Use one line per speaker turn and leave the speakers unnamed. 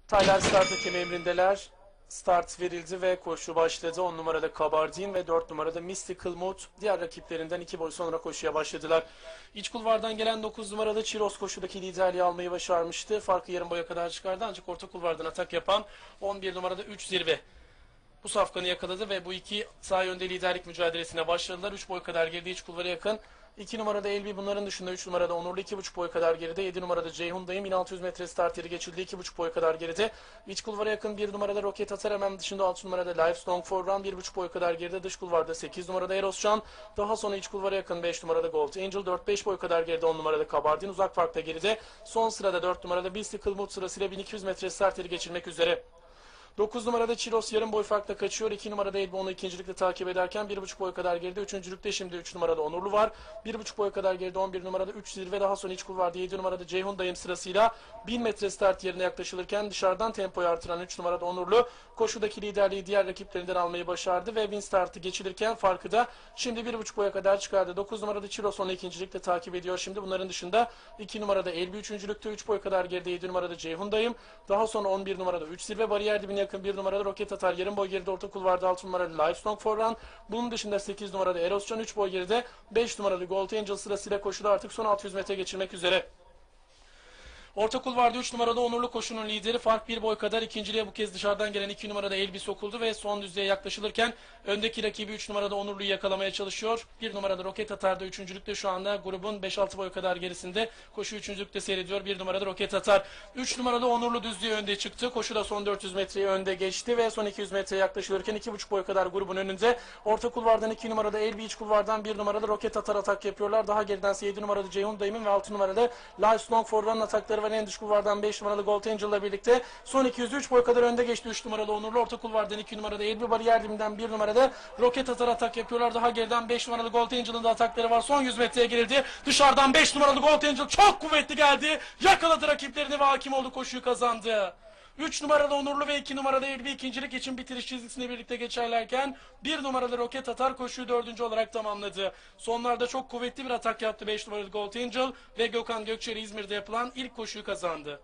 Taylar start hakemi emrindeler. Start verildi ve koşu başladı. 10 numarada Kabardin ve 4 numarada Mystical Mood diğer rakiplerinden 2 boy sonra koşuya başladılar. İç kulvardan gelen 9 numarada Chiros koşudaki liderliği almayı başarmıştı. Farkı yarım boya kadar çıkardı ancak orta kulvardan atak yapan 11 numarada 3 zirve bu safkanı yakaladı ve bu iki sağ yönde liderlik mücadelesine başladılar. 3 boy kadar geride iç kulvara yakın. 2 numarada Elbi, bunların dışında 3 numarada Onurlu 2,5 boy kadar geride. 7 numarada Ceyhun'dayım 1600 metre start yeri geçildi, 2,5 boy kadar geride. İç kulvara yakın 1 numarada Roket Atar, hemen dışında 6 numarada Livestrong for Run 1,5 boy kadar geride. Dış kulvarda 8 numarada Eroscan, daha sonra iç kulvara yakın 5 numarada Gold Angel, 4-5 boy kadar geride 10 numarada Kabardin, uzak farkta geride. Son sırada 4 numarada Mystical Mood sırasıyla 1200 metre start yeri geçilmek üzere. 9 numarada Chiros yarım boy farkla kaçıyor. 2 numarada Elbi onu ikincilikte takip ederken 1,5 boy kadar geride. Üçüncülükte şimdi 3 numarada Onurlu var. 1,5 boy kadar geride 11 numarada 3 zirve, daha sonra iç kulvarda 7 numarada Ceyhun'dayım sırasıyla 1000 metre start yerine yaklaşılırken dışarıdan tempoyu artıran 3 numarada Onurlu koşudaki liderliği diğer rakiplerinden almayı başardı ve win startı geçilirken farkı da şimdi 1,5 boya kadar çıkardı. 9 numarada Chiros onu ikincilikte takip ediyor. Şimdi bunların dışında 2 numarada Elbi üçüncülükte 3 boy kadar geride. 7 numarada Ceyhun'dayım. Daha sonra 11 numarada 3 zirve, bariyer dibine yakın 1 numarada Roket Atar, yarım boy geride orta kulvarda 6 numarada Livestrong for Run. Bunun dışında 8 numarada Eroscan 3 boy geride. 5 numarada Gold Angel sırasıyla koşuda artık son 600 metre geçirmek üzere. Orta kulvarda 3 numarada Onurlu koşunun lideri, fark 1 boy kadar. İkinciliğe bu kez dışarıdan gelen 2 numarada Elbi sokuldu ve son düzlüğe yaklaşılırken öndeki rakibi 3 numarada Onurlu'yu yakalamaya çalışıyor. 1 numarada Roket Atar da üçüncülükte şu anda grubun 5-6 boy kadar gerisinde. Koşu üçüncülükte seyrediyor 1 numarada Roket Atar. 3 numarada Onurlu düzlüğe önde çıktı. Koşuda son 400 metreyi önde geçti ve son 200 metreye yaklaşılırken 2,5 boy kadar grubun önünde. Orta kulvardan 2 numarada Elbi, iç kulvardan 1 numarada Roket Atar atak yapıyorlar. Daha geridense 7 numarada Ceyhun Dayım'ın ve 6 numarada Livestrong for Run'ın atakları var. En dış kulvardan 5 numaralı Gold Angel ile birlikte son 203 boy kadar önde geçti 3 numaralı Onurlu. Orta kulvardan 2 numarada Elbi, bariyer dibinden 1 numarada Roket Atar atak yapıyorlar. Daha geriden 5 numaralı Gold Angel'ın da atakları var. Son 100 metreye girildi. Dışarıdan 5 numaralı Gold Angel çok kuvvetli geldi. Yakaladı rakiplerini ve hakim oldu, koşuyu kazandı. 3 numaralı Onurlu ve 2 numaralı Elbi ikincilik için bitiriş çizgisine birlikte geçerlerken 1 numaralı Roket Atar koşuyu 4. olarak tamamladı. Sonlarda çok kuvvetli bir atak yaptı 5 numaralı Gold Angel ve Gökhan Gökçeri İzmir'de yapılan ilk koşuyu kazandı.